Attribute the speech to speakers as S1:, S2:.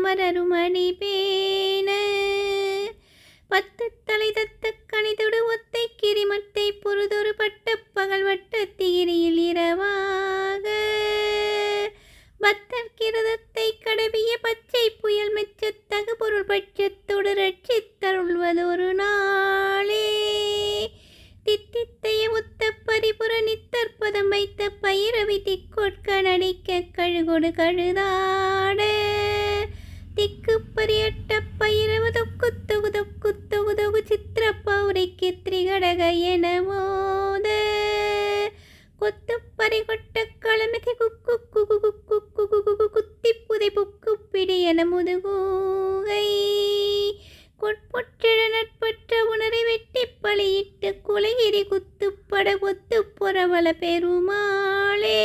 S1: அமரருமணி பேன பத்து தலை தத்த கணிதொடு ஒத்தை கிரிமத்தை பொறுதொரு பட்ட பகல் வட்ட தீரியில் இரவாக பத்தர் கிரதத்தை கடவிய பச்சை புயல் மெச்சத்தகு பொருள் பட்சத்தோடு ரட்சித்தருள்வதொரு நாளே தித்தித்தைய ஒத்த பரிபுற நித்தற்பதம் வைத்த பயிரவி திக்கொட்க நடிக்க கழுகொடு கழுதாட திக்கு பரியட்ட பயிரவு தொக்கு தொகு தொக்கு தொகு தொகு சித்திர பௌரிக்கு திரிகடக என மோத கொத்து பறிகொட்ட களமிதி குக்கு குகு குக்கு குகு குகு குத்தி புதை புக்கு பிடி என முதுகூகை கொட்பொற்றெழ நட்பற்ற உணரை வெட்டி பலியிட்டு குலைகிரி குத்துப்பட ஒத்து புறவல பெருமாளே.